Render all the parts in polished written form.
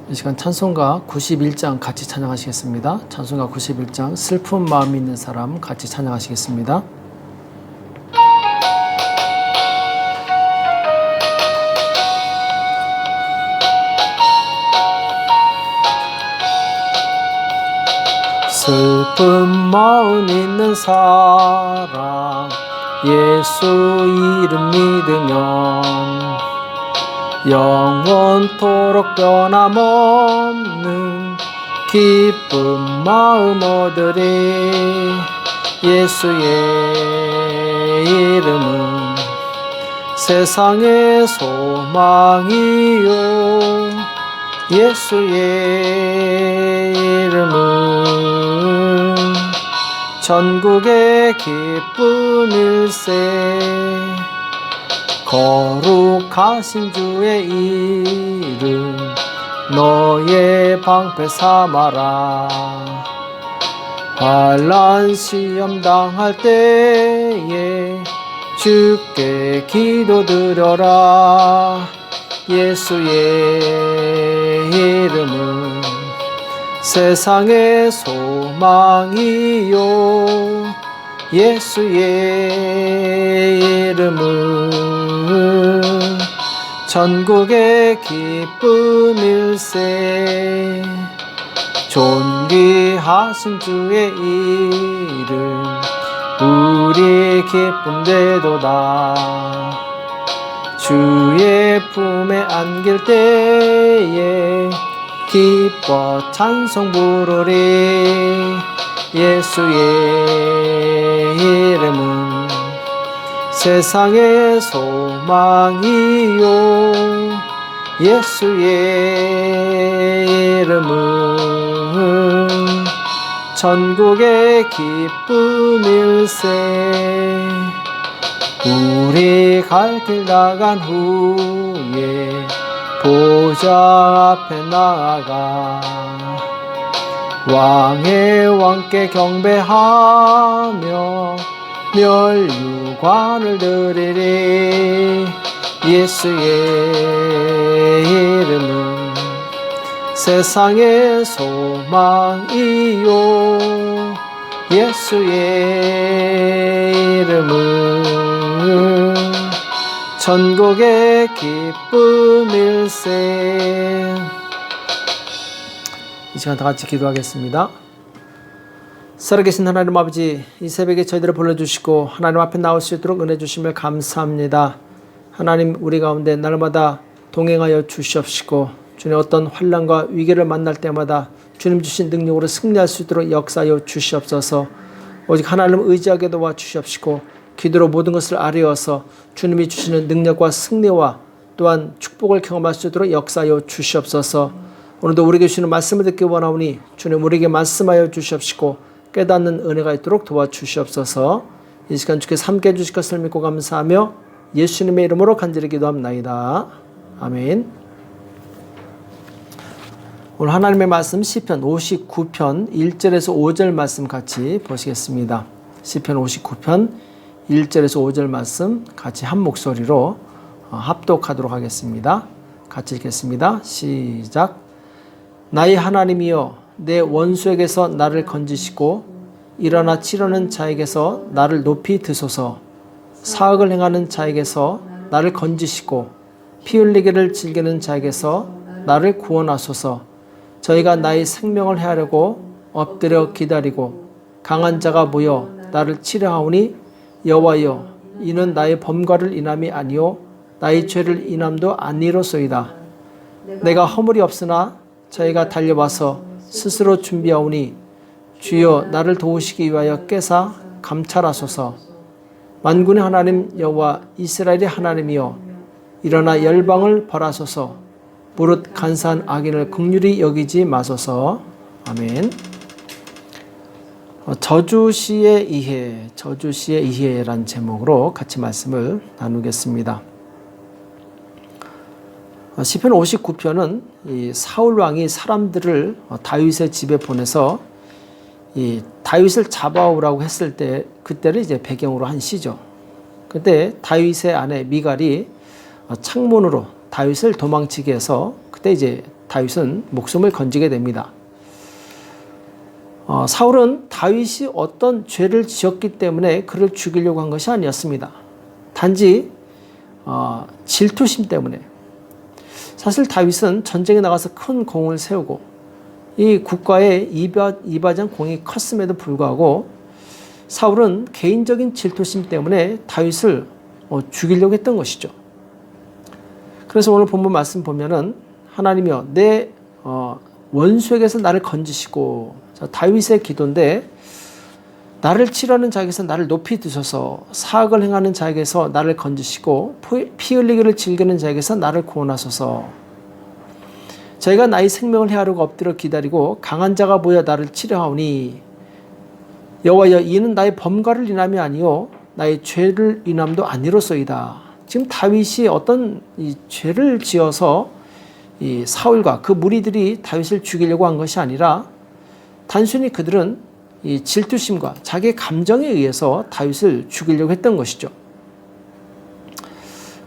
이 시간 찬송가 91장 같이 찬양하시겠습니다. 찬송가 91장 슬픈 마음이 있는 사람 같이 찬양하시겠습니다. 슬픈 마음 있는 사람 예수 이름 믿으면 영원토록 변함없는 기쁜 마음 얻으리. 예수의 이름은 세상의 소망이요 예수의 이름은 전국의 기쁨일세. 거룩하신 주의 이름 너의 방패 삼아라. 환난 시험 당할 때에 주께 기도드려라. 예수의 이름은 세상의 소망이요 예수의 이름은 전국의 기쁨일세. 존귀하신 주의 이름 우리 기쁨 되도다. 주의 품에 안길 때에 기뻐 찬송 부르리. 예수의 이름은 세상의 소망이요 예수의 이름은 전국의 기쁨일세. 우리 갈 길 나간 후에 보좌 앞에 나아가 왕의 왕께 경배하며 멸류관을 드리리. 예수의 이름은 세상의 소망이요 예수의 이름은 전국의 기쁨일세. 이 시간 다 같이 기도하겠습니다. 살아계신 하나님 아버지, 이 새벽에 저희들을 불러주시고 하나님 앞에 나올 수 있도록 은혜 주심을 감사합니다. 하나님, 우리 가운데 날마다 동행하여 주시옵시고 주님 어떤 환난과 위기를 만날 때마다 주님 주신 능력으로 승리할 수 있도록 역사하여 주시옵소서. 오직 하나님 의지하게 도와주시옵시고 기도로 모든 것을 아뢰어서 주님이 주시는 능력과 승리와 또한 축복을 경험할 수 있도록 역사하여 주시옵소서. 오늘도 우리에게 주시는 말씀을 듣기 원하오니 주님 우리에게 말씀하여 주시옵시고 깨닫는 은혜가 있도록 도와주시옵소서. 이 시간 주께서 함께 해주실 것을 믿고 감사하며 예수님의 이름으로 간절히 기도합나이다. 아멘. 오늘 하나님의 말씀 시편 59편 1절에서 5절 말씀 같이 보시겠습니다. 시편 59편 1절에서 5절 말씀 같이 한 목소리로 합독하도록 하겠습니다. 같이 읽겠습니다. 시작. 나의 하나님이여 내 원수에게서 나를 건지시고 일어나 치려는 자에게서 나를 높이 드소서. 사악을 행하는 자에게서 나를 건지시고 피 흘리기를 즐기는 자에게서 나를 구원하소서. 저희가 나의 생명을 해하려고 엎드려 기다리고 강한 자가 모여 나를 치려하오니 여호와여 이는 나의 범과를 인함이 아니요 나의 죄를 인함도 아니로소이다. 내가 허물이 없으나 저희가 달려와서 스스로 준비하오니 주여 나를 도우시기 위하여 깨사 감찰하소서. 만군의 하나님 여호와 이스라엘의 하나님이여 일어나 열방을 벌하소서. 무릇 간사한 악인을 긍휼히 여기지 마소서. 아멘. 저주시의 이해, 저주시의 이해란 제목으로 같이 말씀을 나누겠습니다. 시편 59편은 이 사울 왕이 사람들을 다윗의 집에 보내서 이 다윗을 잡아오라고 했을 때 그때를 이제 배경으로 한 시죠. 그때 다윗의 아내 미갈이 창문으로 다윗을 도망치게 해서 그때 이제 다윗은 목숨을 건지게 됩니다. 사울은 다윗이 어떤 죄를 지었기 때문에 그를 죽이려고 한 것이 아니었습니다. 단지 질투심 때문에. 사실 다윗은 전쟁에 나가서 큰 공을 세우고 이 국가의 이바지한 공이 컸음에도 불구하고 사울은 개인적인 질투심 때문에 다윗을 죽이려고 했던 것이죠. 그래서 오늘 본문 말씀 보면은 하나님이여 내 원수에게서 나를 건지시고, 자, 다윗의 기도인데 나를 치려는 자에게서 나를 높이 드셔서 사악을 행하는 자에게서 나를 건지시고 피 흘리기를 즐기는 자에게서 나를 구원하소서. 저희가 나의 생명을 해하려고 엎드려 기다리고 강한 자가 보여 나를 치려하오니 여호와여 이는 나의 범과를 인함이 아니요 나의 죄를 인함도 아니로소이다. 지금 다윗이 어떤 이 죄를 지어서 이 사울과 그 무리들이 다윗을 죽이려고 한 것이 아니라 단순히 그들은 이 질투심과 자기의 감정에 의해서 다윗을 죽이려고 했던 것이죠.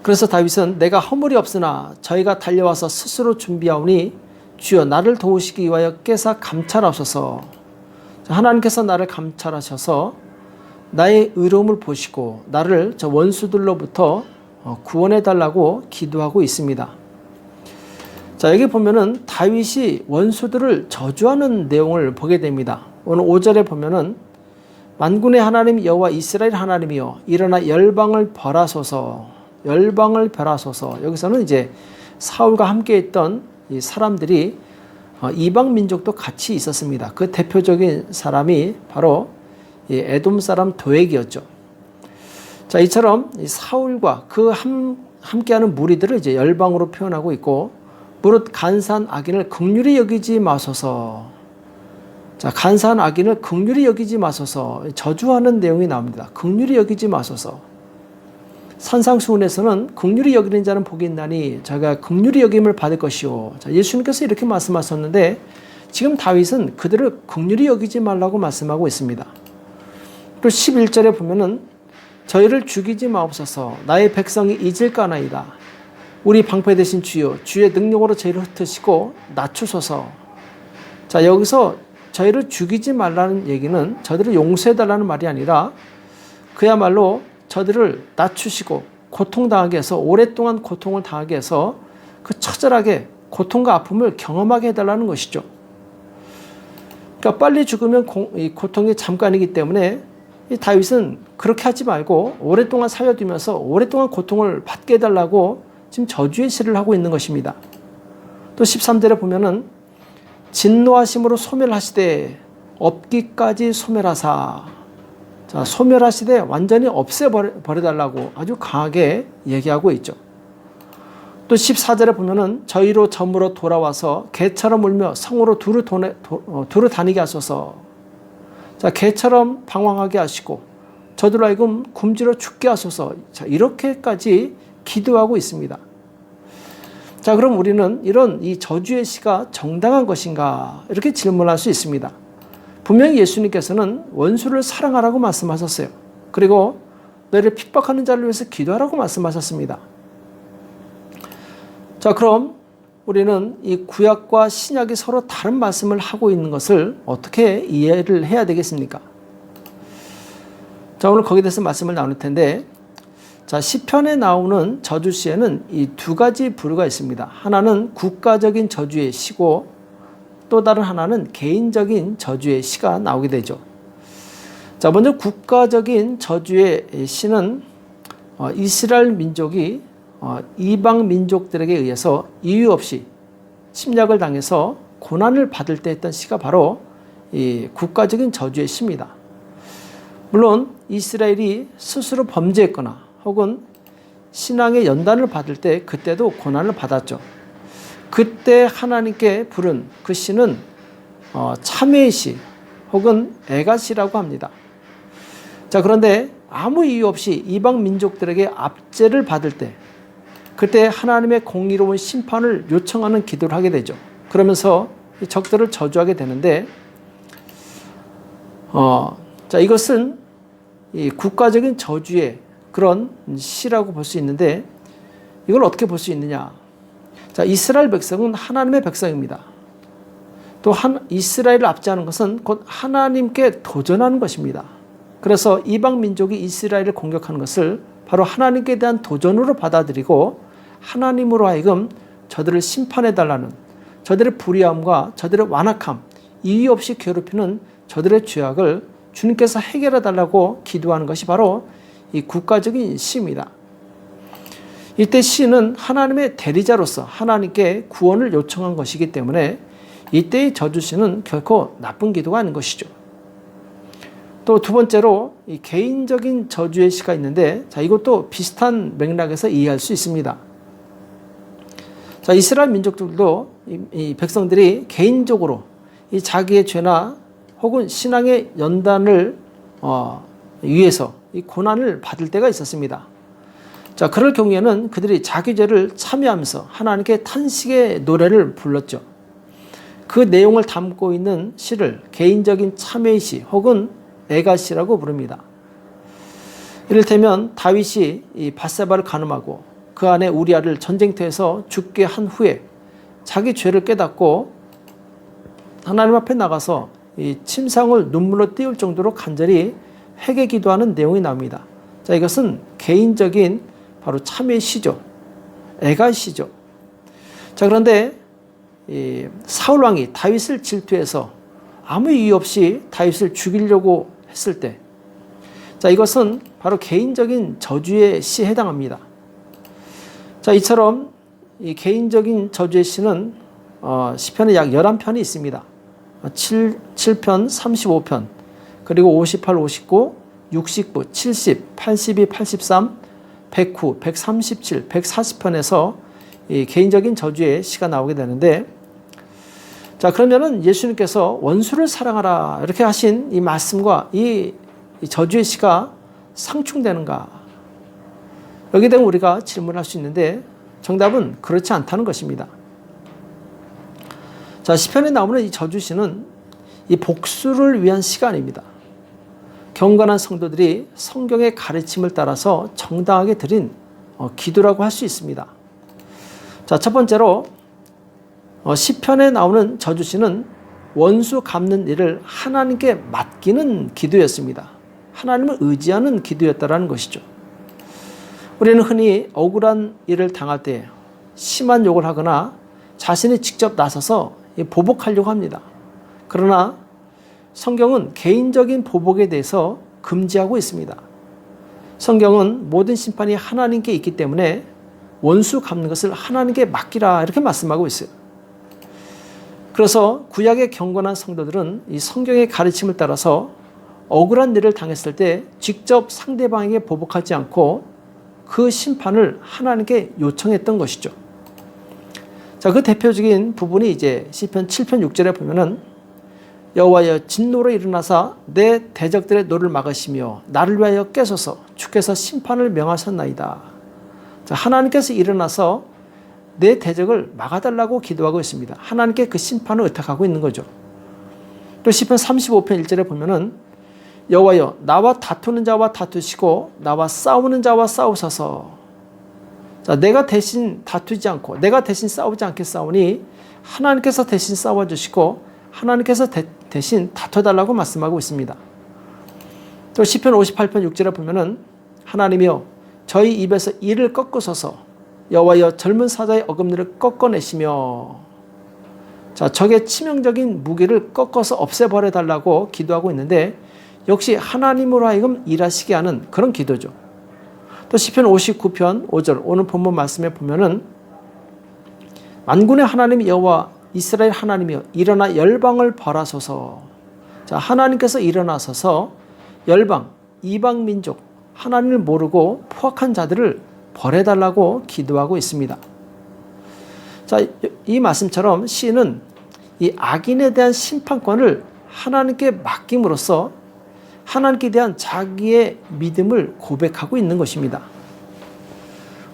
그래서 다윗은 내가 허물이 없으나 저희가 달려와서 스스로 준비하오니 주여 나를 도우시기 위하여 깨사 감찰하소서. 하나님께서 나를 감찰하셔서 나의 의로움을 보시고 나를 저 원수들로부터 구원해 달라고 기도하고 있습니다. 자, 여기 보면은 다윗이 원수들을 저주하는 내용을 보게 됩니다. 오늘 5절에 보면은 만군의 하나님 여호와 이스라엘 하나님이여 일어나 열방을 벌하소서. 열방을 벌하소서. 여기서는 이제 사울과 함께 있던 이 사람들이 이방 민족도 같이 있었습니다. 그 대표적인 사람이 바로 이 에돔 사람 도액이었죠. 자, 이처럼 이 사울과 그 함께하는 무리들을 이제 열방으로 표현하고 있고, 무릇 간사한 악인을 긍휼히 여기지 마소서. 자, 간사한 악인을 긍휼히 여기지 마소서. 저주하는 내용이 나옵니다. 긍휼히 여기지 마소서. 산상수훈에서는 긍휼히 여기는 자는 복이 있나니 자기가 긍휼히 여김을 받을 것이요. 자, 예수님께서 이렇게 말씀하셨는데 지금 다윗은 그들을 긍휼히 여기지 말라고 말씀하고 있습니다. 또 11절에 보면은 저희를 죽이지 마옵소서. 나의 백성이 잊을까나이다. 우리 방패 되신 주여 주의 능력으로 저희를 흩으시고 낮추소서. 자, 여기서 저희를 죽이지 말라는 얘기는 저들을 용서해달라는 말이 아니라 그야말로 저들을 낮추시고 고통당하게 해서 오랫동안 고통을 당하게 해서 그 처절하게 고통과 아픔을 경험하게 해달라는 것이죠. 그러니까 빨리 죽으면 이 고통이 잠깐이기 때문에 이 다윗은 그렇게 하지 말고 오랫동안 살려두면서 오랫동안 고통을 받게 해달라고 지금 저주의 시를 하고 있는 것입니다. 또 13절에 보면은 진노하심으로 소멸하시되 없기까지 소멸하사. 자, 소멸하시되 완전히 없애버려달라고 아주 강하게 얘기하고 있죠. 또 14절에 보면은 저희로 점으로 돌아와서 개처럼 울며 성으로 두루 다니게 하소서. 자, 개처럼 방황하게 하시고 저들로 하여금 굶주려 죽게 하소서. 자, 이렇게까지 기도하고 있습니다. 자, 그럼 우리는 이런 이 저주의 시가 정당한 것인가? 이렇게 질문할 수 있습니다. 분명히 예수님께서는 원수를 사랑하라고 말씀하셨어요. 그리고 너희를 핍박하는 자를 위해서 기도하라고 말씀하셨습니다. 자, 그럼 우리는 이 구약과 신약이 서로 다른 말씀을 하고 있는 것을 어떻게 이해를 해야 되겠습니까? 자, 오늘 거기에 대해서 말씀을 나눌 텐데, 자, 시편에 나오는 저주시에는 이 두 가지 부류가 있습니다. 하나는 국가적인 저주의 시고 또 다른 하나는 개인적인 저주의 시가 나오게 되죠. 자, 먼저 국가적인 저주의 시는 이스라엘 민족이 이방 민족들에게 의해서 이유 없이 침략을 당해서 고난을 받을 때 했던 시가 바로 이 국가적인 저주의 시입니다. 물론 이스라엘이 스스로 범죄했거나 혹은 신앙의 연단을 받을 때 그때도 고난을 받았죠. 그때 하나님께 부른 그 시는 참회의 시 혹은 애가시라고 합니다. 자, 그런데 아무 이유 없이 이방 민족들에게 압제를 받을 때 그때 하나님의 공의로운 심판을 요청하는 기도를 하게 되죠. 그러면서 이 적들을 저주하게 되는데 자, 이것은 이 국가적인 저주의 그런 시라고 볼 수 있는데 이걸 어떻게 볼 수 있느냐? 자, 이스라엘 백성은 하나님의 백성입니다. 또 이스라엘을 압제하는 것은 곧 하나님께 도전하는 것입니다. 그래서 이방 민족이 이스라엘을 공격하는 것을 바로 하나님께 대한 도전으로 받아들이고 하나님으로 하여금 저들을 심판해달라는, 저들의 불의함과 저들의 완악함, 이유 없이 괴롭히는 저들의 죄악을 주님께서 해결해달라고 기도하는 것이 바로 이 국가적인 시입니다. 이때 시는 하나님의 대리자로서 하나님께 구원을 요청한 것이기 때문에 이때의 저주시는 결코 나쁜 기도가 아닌 것이죠. 또 두 번째로 이 개인적인 저주의 시가 있는데, 자, 이것도 비슷한 맥락에서 이해할 수 있습니다. 자, 이스라엘 민족들도 이 백성들이 개인적으로 이 자기의 죄나 혹은 신앙의 연단을 위해서 이 고난을 받을 때가 있었습니다. 자, 그럴 경우에는 그들이 자기 죄를 참여하면서 하나님께 탄식의 노래를 불렀죠. 그 내용을 담고 있는 시를 개인적인 참회의 시 혹은 애가시라고 부릅니다. 이를테면 다윗이 이 밧세바를 간음하고 그 안에 우리아를 전쟁터에서 죽게 한 후에 자기 죄를 깨닫고 하나님 앞에 나가서 이 침상을 눈물로 띄울 정도로 간절히 회개 기도하는 내용이 나옵니다. 자, 이것은 개인적인 바로 참회의 시죠. 애가시죠. 자, 그런데 이 사울 왕이 다윗을 질투해서 아무 이유 없이 다윗을 죽이려고 했을 때, 자, 이것은 바로 개인적인 저주의 시에 해당합니다. 자, 이처럼 이 개인적인 저주의 시는 시편에 약 11편이 있습니다. 7편, 35편, 그리고 58, 59, 69, 70, 82, 83, 109, 137, 140편에서 이 개인적인 저주의 시가 나오게 되는데, 자, 그러면은 예수님께서 원수를 사랑하라 이렇게 하신 이 말씀과 이 저주의 시가 상충되는가? 여기에 대해 우리가 질문할 수 있는데 정답은 그렇지 않다는 것입니다. 자, 시편에 나오는 이 저주시는 이 복수를 위한 시가 아닙니다. 경건한 성도들이 성경의 가르침을 따라서 정당하게 드린 기도라고 할 수 있습니다. 자, 첫 번째로 시편에 나오는 저주시는 원수 갚는 일을 하나님께 맡기는 기도였습니다. 하나님을 의지하는 기도였다라는 것이죠. 우리는 흔히 억울한 일을 당할 때 심한 욕을 하거나 자신이 직접 나서서 보복하려고 합니다. 그러나 성경은 개인적인 보복에 대해서 금지하고 있습니다. 성경은 모든 심판이 하나님께 있기 때문에 원수 갚는 것을 하나님께 맡기라 이렇게 말씀하고 있어요. 그래서 구약의 경건한 성도들은 이 성경의 가르침을 따라서 억울한 일을 당했을 때 직접 상대방에게 보복하지 않고 그 심판을 하나님께 요청했던 것이죠. 자, 그 대표적인 부분이 이제 시편 7편 6절에 보면은 여호와여 진노로 일어나사 내 대적들의 노를 막으시며 나를 위하여 깨소서 주께서 심판을 명하셨나이다. 자, 하나님께서 일어나서 내 대적을 막아달라고 기도하고 있습니다. 하나님께 그 심판을 의탁하고 있는 거죠. 또 시편 35편 1절에 보면은 여호와여 나와 다투는 자와 다투시고 나와 싸우는 자와 싸우소서. 자, 내가 대신 다투지 않고 내가 대신 싸우지 않겠사오니 하나님께서 대신 싸워주시고 하나님께서 대신 다퉈달라고 말씀하고 있습니다. 또 시편 58편 6절에 보면은 하나님이여 저희 입에서 이를 꺾으소서 여호와여 젊은 사자의 어금니를 꺾어내시며, 자, 적의 치명적인 무기를 꺾어서 없애버려 달라고 기도하고 있는데 역시 하나님으로 하여금 일하시게 하는 그런 기도죠. 또 시편 59편 5절 오늘 본문 말씀에 보면은 만군의 하나님 여호와 이스라엘 하나님이여 일어나 열방을 벌하소서. 자, 하나님께서 일어나셔서 열방, 이방 민족, 하나님을 모르고 포악한 자들을 벌해달라고 기도하고 있습니다. 자, 이 말씀처럼 시인은 이 악인에 대한 심판권을 하나님께 맡김으로써 하나님께 대한 자기의 믿음을 고백하고 있는 것입니다.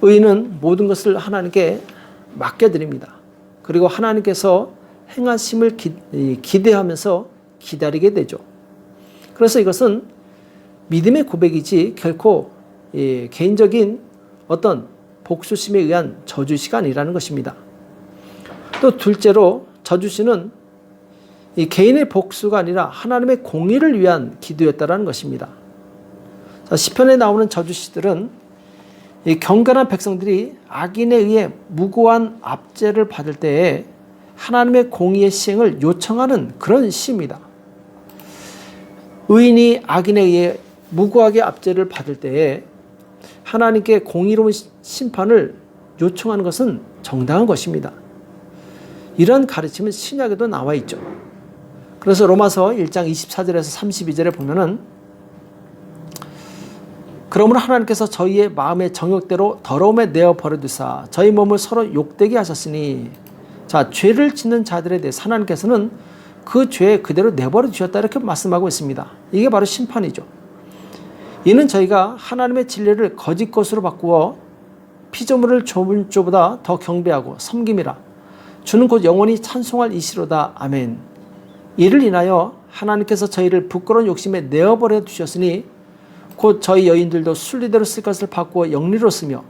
의인은 모든 것을 하나님께 맡겨드립니다. 그리고 하나님께서 행하심을 기대하면서 기다리게 되죠. 그래서 이것은 믿음의 고백이지 결코 개인적인 어떤 복수심에 의한 저주시가 아니라는 것입니다. 또 둘째로 저주시는 이 개인의 복수가 아니라 하나님의 공의를 위한 기도였다라는 것입니다. 자, 시편에 나오는 저주시들은 이 경건한 백성들이 악인에 의해 무고한 압제를 받을 때에 하나님의 공의의 시행을 요청하는 그런 시입니다. 의인이 악인에 의해 무고하게 압제를 받을 때에 하나님께 공의로운 심판을 요청하는 것은 정당한 것입니다. 이런 가르침은 신약에도 나와 있죠. 그래서 로마서 1장 24절에서 32절에 보면은 그러므로 하나님께서 저희의 마음의 정욕대로 더러움에 내어 버려두사 저희 몸을 서로 욕되게 하셨으니, 자, 죄를 짓는 자들에 대해서 하나님께서는 그 죄 그대로 내버려 두셨다 이렇게 말씀하고 있습니다. 이게 바로 심판이죠. 이는 저희가 하나님의 진리를 거짓 것으로 바꾸어 피조물을 좁은 조보다 더 경배하고 섬김이라. 주는 곧 영원히 찬송할 이시로다. 아멘. 이를 인하여 하나님께서 저희를 부끄러운 욕심에 내어버려 두셨으니 곧 저희 여인들도 순리대로 쓸 것을 바꾸어 영리로 쓰며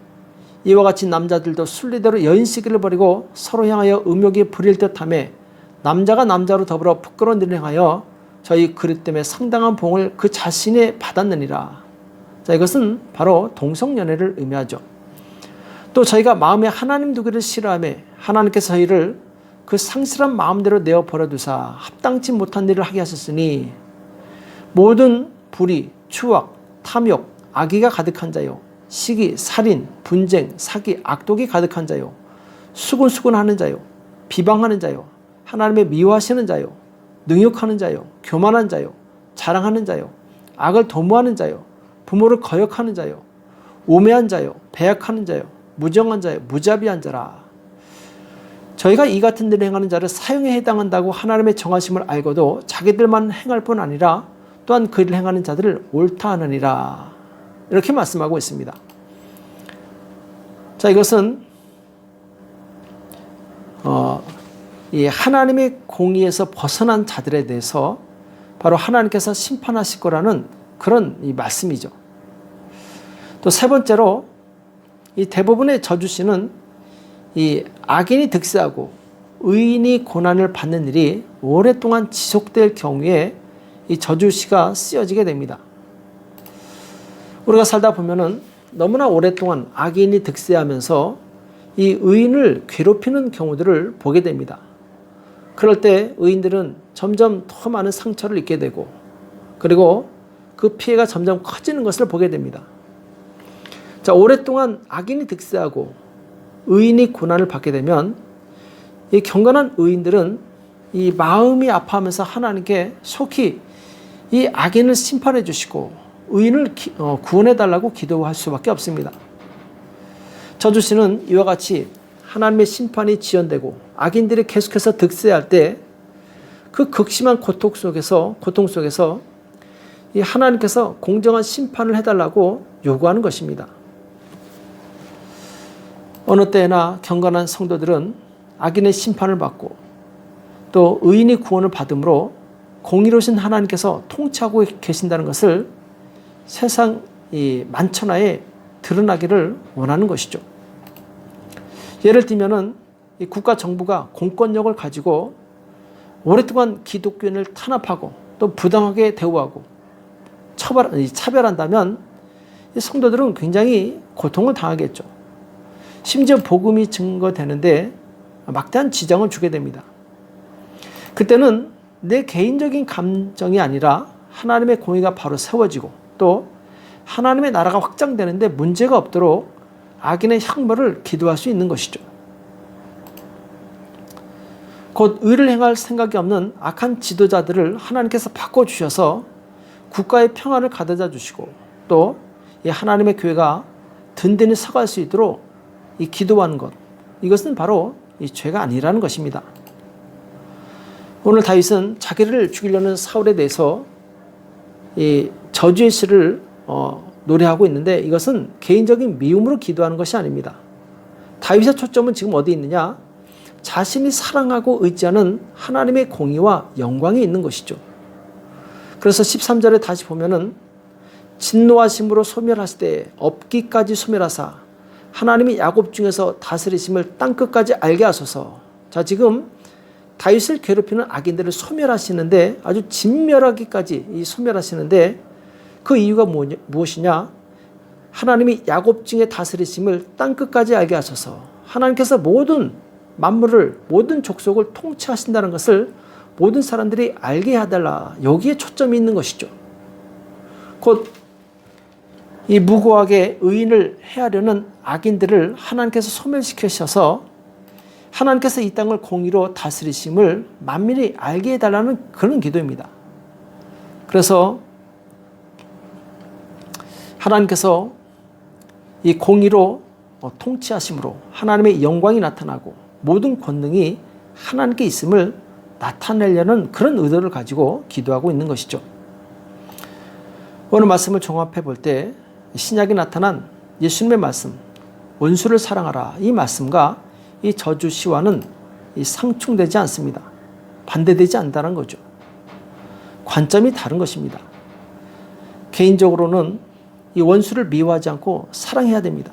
이와 같이 남자들도 순리대로 여인 시기를 버리고 서로 향하여 음욕이 부릴 듯하며 남자가 남자로 더불어 부끄러운 일을 행하여 저희 그릇 때문에 상당한 봉을 그 자신이 받았느니라. 자, 이것은 바로 동성연애를 의미하죠. 또 저희가 마음에 하나님 두기를 싫어하며 하나님께서 저희를 그 상실한 마음대로 내어 버려두사 합당치 못한 일을 하게 하셨으니 모든 불의, 추악, 탐욕, 악의가 가득한 자요, 시기, 살인, 분쟁, 사기, 악독이 가득한 자요, 수군수군하는 자요, 비방하는 자요, 하나님의 미워하시는 자요, 능욕하는 자요, 교만한 자요, 자랑하는 자요, 악을 도모하는 자요, 부모를 거역하는 자요, 우매한 자요, 배약하는 자요, 무정한 자요, 무자비한 자라. 저희가 이 같은 일을 행하는 자를 사형에 해당한다고 하나님의 정하심을 알고도 자기들만 행할 뿐 아니라 또한 그 일을 행하는 자들을 옳다 하느니라. 이렇게 말씀하고 있습니다. 자, 이것은 이 하나님의 공의에서 벗어난 자들에 대해서 바로 하나님께서 심판하실 거라는 그런 이 말씀이죠. 또 세 번째로 이 대부분의 저주시는 이 악인이 득세하고 의인이 고난을 받는 일이 오랫동안 지속될 경우에 이 저주시가 쓰여지게 됩니다. 우리가 살다 보면은 너무나 오랫동안 악인이 득세하면서 이 의인을 괴롭히는 경우들을 보게 됩니다. 그럴 때 의인들은 점점 더 많은 상처를 입게 되고 그리고 그 피해가 점점 커지는 것을 보게 됩니다. 자, 오랫동안 악인이 득세하고 의인이 고난을 받게 되면 이 경건한 의인들은 이 마음이 아파하면서 하나님께 속히 이 악인을 심판해 주시고 의인을 구원해 달라고 기도할 수밖에 없습니다. 저주시는 이와 같이 하나님의 심판이 지연되고 악인들이 계속해서 득세할 때 그 극심한 고통 속에서 이 하나님께서 공정한 심판을 해달라고 요구하는 것입니다. 어느 때나 경건한 성도들은 악인의 심판을 받고 또 의인이 구원을 받음으로 공의로우신 하나님께서 통치하고 계신다는 것을 세상 이 만천하에 드러나기를 원하는 것이죠. 예를 들면은 이 국가 정부가 공권력을 가지고 오랫동안 기독교인을 탄압하고 또 부당하게 대우하고 차별한다면 이 성도들은 굉장히 고통을 당하겠죠. 심지어 복음이 증거되는데 막대한 지장을 주게 됩니다. 그때는 내 개인적인 감정이 아니라 하나님의 공의가 바로 세워지고 또 하나님의 나라가 확장되는데 문제가 없도록 악인의 형벌을 기도할 수 있는 것이죠. 곧 의를 행할 생각이 없는 악한 지도자들을 하나님께서 바꿔주셔서 국가의 평화를 가져다 주시고 또 이 하나님의 교회가 든든히 서갈 수 있도록 이 기도하는 것, 이것은 바로 이 죄가 아니라는 것입니다. 오늘 다윗은 자기를 죽이려는 사울에 대해서 이 저주의 시를 노래하고 있는데 이것은 개인적인 미움으로 기도하는 것이 아닙니다. 다윗의 초점은 지금 어디 있느냐? 자신이 사랑하고 의지하는 하나님의 공의와 영광이 있는 것이죠. 그래서 13절에 다시 보면은 진노하심으로 소멸하실 때 업기까지 소멸하사 하나님이 야곱 중에서 다스리심을 땅끝까지 알게 하소서. 자, 지금 다윗을 괴롭히는 악인들을 소멸하시는데 아주 진멸하기까지 소멸하시는데 그 이유가 무엇이냐? 하나님이 야곱 중에 다스리심을 땅끝까지 알게 하셔서 하나님께서 모든 만물을 모든 족속을 통치하신다는 것을 모든 사람들이 알게 해달라. 여기에 초점이 있는 것이죠. 곧 이 무고하게 의인을 해하려는 악인들을 하나님께서 소멸시키셔서 하나님께서 이 땅을 공의로 다스리심을 만민이 알게 해달라는 그런 기도입니다. 그래서 하나님께서 이 공의로 통치하심으로 하나님의 영광이 나타나고 모든 권능이 하나님께 있음을 나타내려는 그런 의도를 가지고 기도하고 있는 것이죠. 오늘 말씀을 종합해 볼 때 신약에 나타난 예수님의 말씀, 원수를 사랑하라, 이 말씀과 이 저주 시와는 상충되지 않습니다. 반대되지 않는다는 거죠. 관점이 다른 것입니다. 개인적으로는 이 원수를 미워하지 않고 사랑해야 됩니다.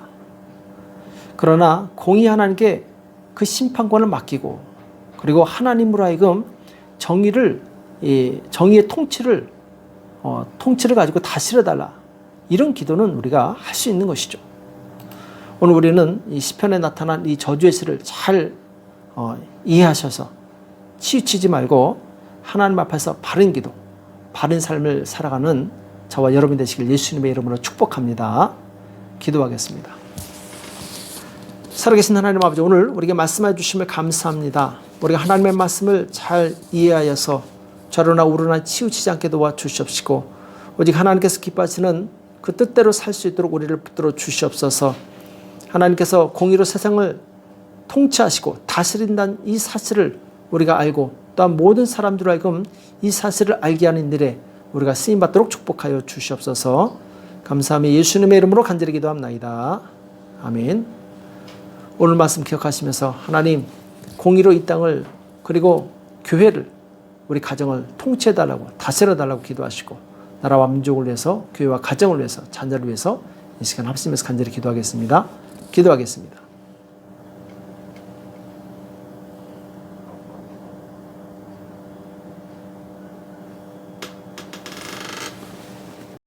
그러나 공의 하나님께 그 심판권을 맡기고 그리고 하나님으로 하여금 정의의 통치를 가지고 다스려달라. 이런 기도는 우리가 할 수 있는 것이죠. 오늘 우리는 이 시편에 나타난 이 저주의 시를 잘 이해하셔서 치우치지 말고 하나님 앞에서 바른 기도, 바른 삶을 살아가는 저와 여러분 되시길 예수님의 이름으로 축복합니다. 기도하겠습니다. 살아계신 하나님 아버지, 오늘 우리에게 말씀해 주심을 감사합니다. 우리가 하나님의 말씀을 잘 이해하여서 좌로나 우로나 치우치지 않게 도와주시옵시고 오직 하나님께서 기뻐하시는 그 뜻대로 살 수 있도록 우리를 붙들어 주시옵소서. 하나님께서 공의로 세상을 통치하시고 다스린다는 이 사실을 우리가 알고 또한 모든 사람들을 하여금 이 사실을 알게 하는 일에 우리가 쓰임받도록 축복하여 주시옵소서. 감사하며 예수님의 이름으로 간절히 기도합나이다. 아멘. 오늘 말씀 기억하시면서 하나님 공의로 이 땅을 그리고 교회를 우리 가정을 통치해달라고 다스려달라고 기도하시고 나라와 민족을 위해서 교회와 가정을 위해서 자녀를 위해서 이 시간 합심해서 간절히 기도하겠습니다. 기도하겠습니다.